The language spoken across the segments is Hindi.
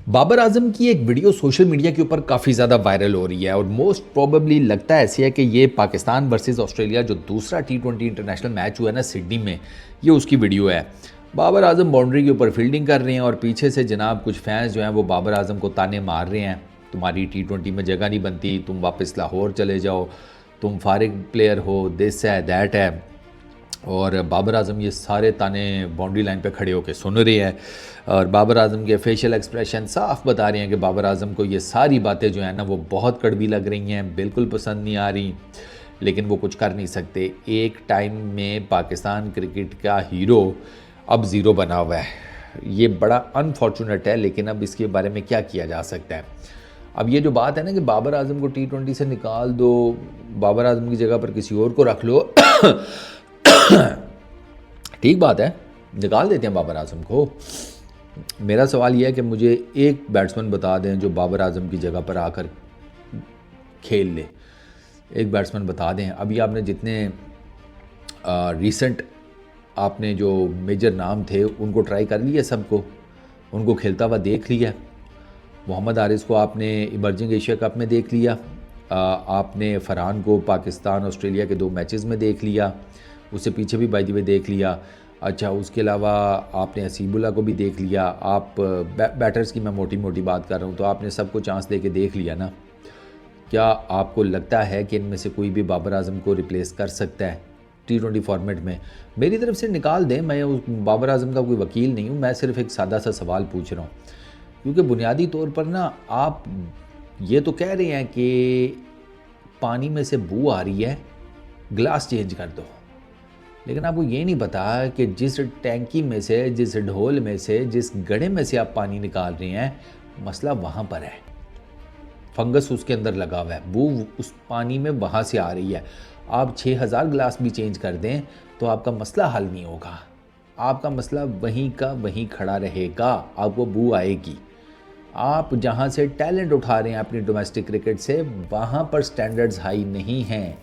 बाबर आजम की एक वीडियो सोशल मीडिया के ऊपर काफ़ी ज़्यादा वायरल हो रही है और मोस्ट प्रोबेबली लगता है ऐसी है कि ये पाकिस्तान वर्सेस ऑस्ट्रेलिया जो दूसरा T20 इंटरनेशनल मैच हुआ है ना सिडनी में, ये उसकी वीडियो है। बाबर आजम बाउंड्री के ऊपर फील्डिंग कर रहे हैं और पीछे से जनाब कुछ फैंस जो हैं वो बाबर आजम को ताने मार रहे हैं, तुम्हारी T20 में जगह नहीं बनती, तुम वापस लाहौर चले जाओ, तुम फारिग प्लेयर हो, दिस है दैट है। और बाबर आजम ये सारे ताने बाउंड्री लाइन पे खड़े होकर सुन रहे हैं और बाबर आजम के फेशियल एक्सप्रेशन साफ बता रहे हैं कि बाबर आजम को ये सारी बातें जो हैं ना वो बहुत कड़वी लग रही हैं, बिल्कुल पसंद नहीं आ रही, लेकिन वो कुछ कर नहीं सकते। एक टाइम में पाकिस्तान क्रिकेट का हीरो अब ज़ीरो बना हुआ है, ये बड़ा अनफॉर्चुनेट है, लेकिन अब इसके बारे में क्या किया जा सकता है। अब ये जो बात है ना कि बाबर आजम को T20 से निकाल दो, बाबर आजम की जगह पर किसी और को रख लो ठीक बात है, निकाल देते हैं बाबर आजम को। मेरा सवाल यह है कि मुझे एक बैट्समैन बता दें जो बाबर आजम की जगह पर आकर खेल ले, एक बैट्समैन बता दें। अभी आपने जितने रीसेंट आपने जो मेजर नाम थे उनको ट्राई कर लिया, सबको उनको खेलता हुआ देख लिया। मोहम्मद हारिस को आपने इमर्जिंग एशिया कप में देख लिया, आपने फरहान को पाकिस्तान ऑस्ट्रेलिया के 2 मैचेस में देख लिया, उससे पीछे भी बाय द वे देख लिया। अच्छा, उसके अलावा आपने हसीबुल्ला को भी देख लिया। आप बैटर्स की मैं मोटी मोटी बात कर रहा हूँ, तो आपने सबको चांस दे के देख लिया ना। क्या आपको लगता है कि इनमें से कोई भी बाबर आजम को रिप्लेस कर सकता है T20 फॉर्मेट में? मेरी तरफ से निकाल दें, मैं उस बाबर आजम का कोई वकील नहीं हूँ, मैं सिर्फ एक सादा सा सवाल पूछ रहा हूँ। क्योंकि बुनियादी तौर पर ना आप ये तो कह रहे हैं कि पानी में से बू आ रही है, ग्लास चेंज कर दो, लेकिन आपको ये नहीं पता कि जिस टैंकी में से, जिस ढोल में से, जिस गड्ढे में से आप पानी निकाल रहे हैं, मसला वहाँ पर है। फंगस उसके अंदर लगा हुआ है, बू उस पानी में वहाँ से आ रही है। आप 6000 गिलास भी चेंज कर दें तो आपका मसला हल नहीं होगा, आपका मसला वहीं का वहीं खड़ा रहेगा, आपको बू आएगी। आप जहाँ से टैलेंट उठा रहे हैं अपनी डोमेस्टिक क्रिकेट से, वहाँ पर स्टैंडर्ड्स हाई नहीं हैं।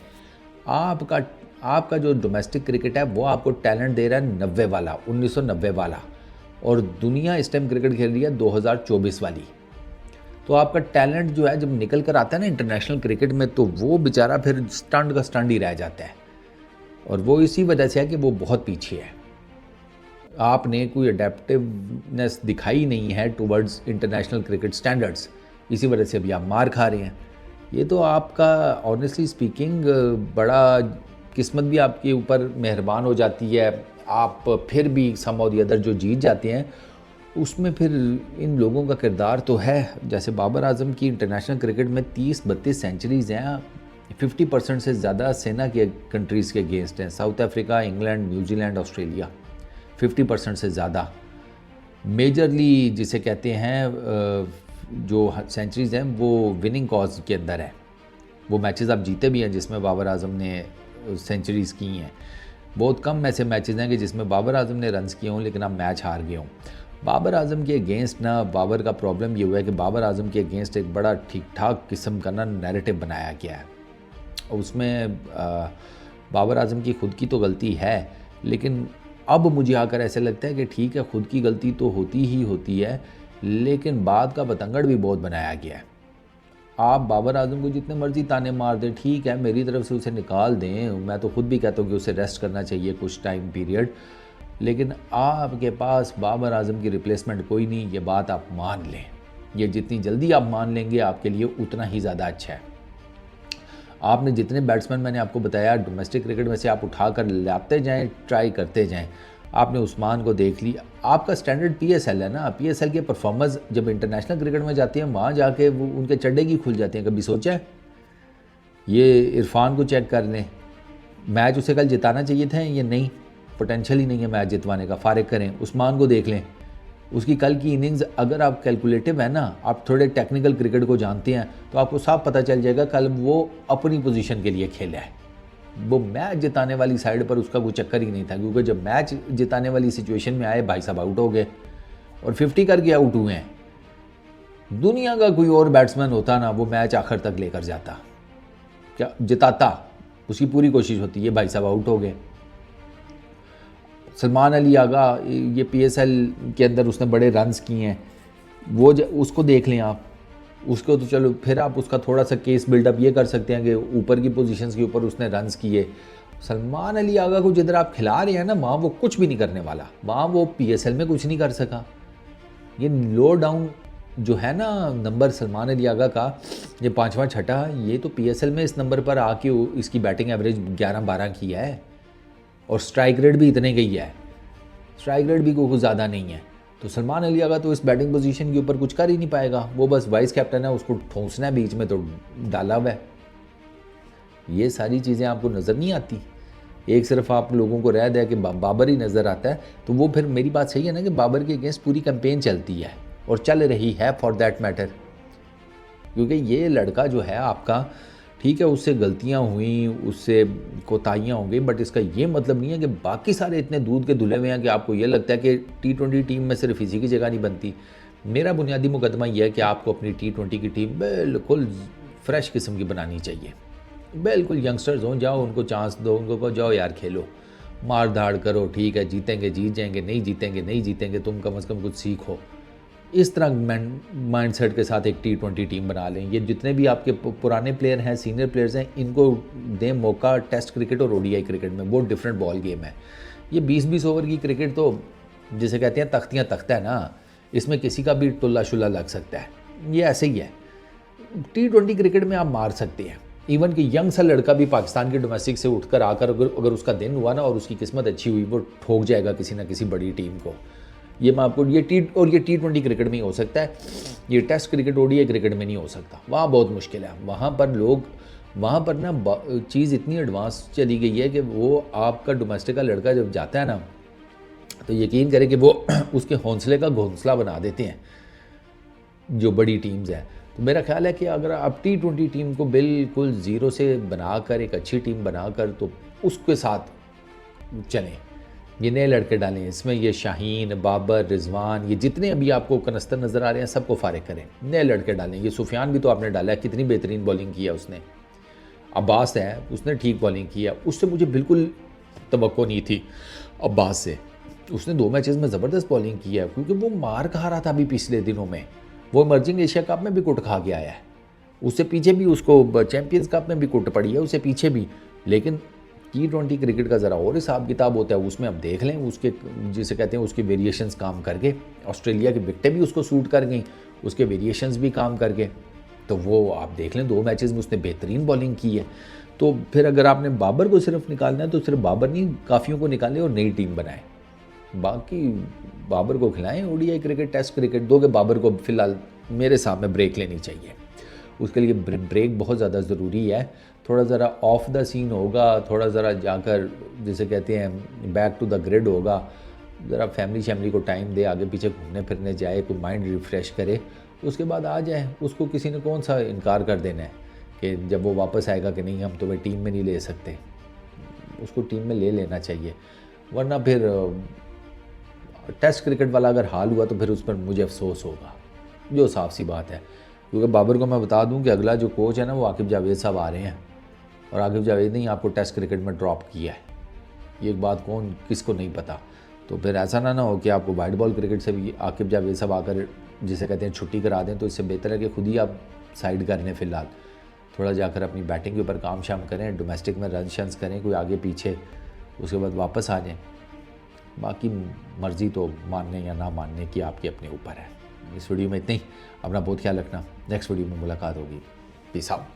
आपका जो डोमेस्टिक क्रिकेट है वो आपको टैलेंट दे रहा है 90 वाला, 1990 वाला, और दुनिया इस टाइम क्रिकेट खेल रही है 2024 वाली। तो आपका टैलेंट जो है जब निकल कर आता है ना इंटरनेशनल क्रिकेट में, तो वो बेचारा फिर स्टंट का स्टंट ही रह जाता है, और वो इसी वजह से है कि वो बहुत पीछे है। आपने कोई अडेप्टिवनेस दिखाई नहीं है टुवर्ड्स इंटरनेशनल क्रिकेट स्टैंडर्ड्स, इसी वजह से अभी आप मार खा रहे हैं। ये तो आपका ऑनेस्टली स्पीकिंग बड़ा किस्मत भी आपके ऊपर मेहरबान हो जाती है। आप फिर भी सम और दी अदर जो जीत जाते हैं, उसमें फिर इन लोगों का किरदार तो है। जैसे बाबर आजम की इंटरनेशनल क्रिकेट में 30-32 सेंचुरीज़ हैं, 50% से ज़्यादा सेना के कंट्रीज़ के अगेंस्ट हैं, south Africa, England, New Zealand, Australia, 50% से ज़्यादा। मेजरली जिसे कहते हैं जो सेंचुरीज़ हैं वो विनिंग कॉज के अंदर है, वो मैचेस आप जीते भी हैं जिसमें बाबर आजम ने सेंचुरीज़ की हैं। बहुत कम ऐसे मैचेस हैं कि जिसमें बाबर आजम ने रन्स किए हों लेकिन आप मैच हार गए हों। बाबर आजम के अगेंस्ट ना, बाबर का प्रॉब्लम ये हुआ है कि बाबर आजम के अगेंस्ट एक बड़ा ठीक ठाक किस्म का ना नैरेटिव बनाया गया है। उसमें बाबर आजम की ख़ुद की तो गलती है, लेकिन अब मुझे आकर ऐसे लगता है कि ठीक है, ख़ुद की गलती तो होती ही होती है, लेकिन बाद का बतंगड़ भी बहुत बनाया गया है। आप बाबर आजम को जितने मर्जी ताने मार दें, ठीक है, मेरी तरफ से उसे निकाल दें, मैं तो ख़ुद भी कहता हूँ कि उसे रेस्ट करना चाहिए कुछ टाइम पीरियड, लेकिन आपके पास बाबर आजम की रिप्लेसमेंट कोई नहीं, ये बात आप मान लें। ये जितनी जल्दी आप मान लेंगे आपके लिए उतना ही ज़्यादा अच्छा है। आपने जितने बैट्समैन मैंने आपको बताया डोमेस्टिक क्रिकेट में से आप उठा कर लाते जाएँ, ट्राई करते जाएँ। आपने उस्मान को देख लिया, आपका स्टैंडर्ड PSL है ना, PSL के परफॉर्मर्स जब इंटरनेशनल क्रिकेट में जाते हैं वहाँ जाके वो उनके चड्डे की खुल जाते हैं। कभी सोचा है? ये इरफान को चेक कर लें, मैच उसे कल जिताना चाहिए था या नहीं, पोटेंशियल ही नहीं है मैच जितवाने का, फारिग करें। उस्मान को देख लें, उसकी कल की इनिंग्स, अगर आप कैलकुलेटिव है ना, आप थोड़े टेक्निकल क्रिकेट को जानते हैं, तो आपको साफ पता चल जाएगा कल वो अपनी पोजीशन के लिए खेला है। वो मैच जिताने वाली साइड पर उसका कोई चक्कर ही नहीं था, क्योंकि जब मैच जिताने वाली सिचुएशन में आए भाई साहब आउट हो गए और 50 करके आउट हुए हैं। दुनिया का कोई और बैट्समैन होता ना, वो मैच आखिर तक लेकर जाता, क्या जिताता, उसकी पूरी कोशिश होती है, भाई साहब आउट हो गए। सलमान अली आगा, ये PSL के अंदर उसने बड़े रन्स किए हैं, उसको देख लें आप, उसको तो चलो फिर आप उसका थोड़ा सा केस बिल्डअप ये कर सकते हैं कि ऊपर की पोजीशंस के ऊपर उसने रन्स किए। सलमान अली आगा को जिधर आप खिला रहे हैं ना, वहाँ वो कुछ भी नहीं करने वाला, वहाँ वो PSL में कुछ नहीं कर सका। ये लो डाउन जो है ना नंबर सलमान अली आगा का, ये 5वां 6ठा, ये तो PSL में इस नंबर पर आके इसकी बैटिंग एवरेज 11-12 की है और स्ट्राइक रेट भी इतने गई है, स्ट्राइक रेट भी कुछ ज़्यादा नहीं है। तो सलमान अली आगा तो इस बैटिंग पोजीशन के ऊपर कुछ कर ही नहीं पाएगा, वो बस वाइस कैप्टन है, उसको ठोंसना है बीच में तो डाला हुआ है। ये सारी चीज़ें आपको नज़र नहीं आती, एक सिर्फ आप लोगों को रह दिया कि बाबर ही नज़र आता है। तो वो फिर मेरी बात सही है ना कि बाबर के अगेंस्ट पूरी कैंपेन चलती है और चल रही है फॉर दैट मैटर, क्योंकि ये लड़का जो है आपका, ठीक है उससे गलतियां हुई, उससे कोताहियाँ हो गई, बट इसका ये मतलब नहीं है कि बाकी सारे इतने दूध के धुले हुए हैं कि आपको ये लगता है कि T20 टीम में सिर्फ इसी की जगह नहीं बनती। मेरा बुनियादी मुकदमा ये है कि आपको अपनी T20 की टीम बिल्कुल फ्रेश किस्म की बनानी चाहिए, बिल्कुल यंगस्टर्स हों, जाओ उनको चांस दो, उनको कहो जाओ यार खेलो, मार धाड़ करो, ठीक है जीतेंगे जीत जाएंगे, नहीं जीतेंगे नहीं जीतेंगे, तुम कम से कम कुछ सीखो। इस तरह माइंडसेट के साथ एक T20 टीम बना लें। ये जितने भी आपके पुराने प्लेयर हैं, सीनियर प्लेयर्स हैं, इनको दें मौका। टेस्ट क्रिकेट और ODI क्रिकेट में बहुत डिफरेंट बॉल गेम है। ये 20-20 ओवर की क्रिकेट तो जिसे कहते हैं तख्तियाँ तख्ता है ना, इसमें किसी का भी टुल्ला शुल्ला लग सकता है, ये ऐसे ही है। T20 क्रिकेट में आप मार सकते हैं, इवन कि यंग सा लड़का भी पाकिस्तान के डोमेस्टिक से उठकर आकर अगर उसका दिन हुआ ना और उसकी किस्मत अच्छी हुई, वो ठोक जाएगा किसी ना किसी बड़ी टीम को। ये मैं आपको ये T20 क्रिकेट में ही हो सकता है, ये टेस्ट क्रिकेट ODI क्रिकेट में नहीं हो सकता, वहाँ बहुत मुश्किल है। वहाँ पर लोग, वहाँ पर ना चीज़ इतनी एडवांस चली गई है कि वो आपका डोमेस्टिक का लड़का जब जाता है ना, तो यकीन करें कि वो उसके हौसले का घोंसला बना देते हैं जो बड़ी टीम्स हैं। तो मेरा ख्याल है कि अगर आप T20 टीम को बिल्कुल ज़ीरो से बनाकर एक अच्छी टीम बनाकर तो उसके साथ चलें, ये नए लड़के डालें इसमें, ये शाहीन, बाबर, रिजवान, ये जितने अभी आपको कनस्तर नज़र आ रहे हैं सबको फारिग करें, नए लड़के डालें। ये सुफियान भी तो आपने डाला है, कितनी बेहतरीन बॉलिंग की है उसने। अब्बास है, उसने ठीक बॉलिंग की है, उससे मुझे बिल्कुल तवक्को नहीं थी अब्बास से, उसने 2 मैचेस में ज़बरदस्त बॉलिंग की है, क्योंकि वो मार खा रहा था अभी पिछले दिनों में, वो इमर्जिंग एशिया कप में भी कुट खा के आया है, उससे पीछे भी उसको चैम्पियंस कप में भी कुट पड़ी है, उससे पीछे भी। लेकिन T20 क्रिकेट का ज़रा और हिसाब किताब होता है, उसमें आप देख लें उसके जिसे कहते हैं उसके वेरिएशंस काम करके, ऑस्ट्रेलिया की विकेटें भी उसको सूट कर गई, उसके वेरिएशंस भी काम करके, तो वो आप देख लें 2 मैचेस में उसने बेहतरीन बॉलिंग की है। तो फिर अगर आपने बाबर को सिर्फ निकालना है तो सिर्फ बाबर नहीं, काफ़ियों को निकालें और नई टीम बनाएं, बाकी बाबर को खिलाएं। ODI क्रिकेट, टेस्ट क्रिकेट दोगे, बाबर को फ़िलहाल मेरे सामने ब्रेक लेनी चाहिए, उसके लिए ब्रेक बहुत ज़्यादा ज़रूरी है। थोड़ा ज़रा ऑफ द सीन होगा, थोड़ा ज़रा जाकर जिसे कहते हैं बैक टू द ग्रिड होगा, ज़रा फैमिली को टाइम दे, आगे पीछे घूमने फिरने जाए, कोई माइंड रिफ़्रेश करे, उसके बाद आ जाए। उसको किसी ने कौन सा इनकार कर देना है कि जब वो वापस आएगा कि नहीं हम तुम्हें टीम में नहीं ले सकते, उसको टीम में ले लेना चाहिए। वरना फिर टेस्ट क्रिकेट वाला अगर हाल हुआ तो फिर उस पर मुझे अफसोस होगा, जो साफ सी बात है। क्योंकि बाबर को मैं बता दूं कि अगला जो कोच है ना वो आकिब जावेद साहब आ रहे हैं, और आकिब जावेद ने ही आपको टेस्ट क्रिकेट में ड्रॉप किया है, ये एक बात कौन किसको नहीं पता। तो फिर ऐसा ना हो कि आपको वाइट बॉल क्रिकेट से भी आकिब जावेद साहब आकर जिसे कहते हैं छुट्टी करा दें। तो इससे बेहतर है कि खुद ही आप साइड कर लें, फ़िलहाल थोड़ा जाकर अपनी बैटिंग के ऊपर काम शाम करें, डोमेस्टिक में रन शंस करें, कोई आगे पीछे, उसके बाद वापस आ जाएँ। बाकी मर्ज़ी तो मानने या ना मानने की आपके अपने ऊपर है। इस वीडियो में इतना ही, अपना बहुत ख्याल रखना, नेक्स्ट वीडियो में मुलाकात होगी, पीस आउट।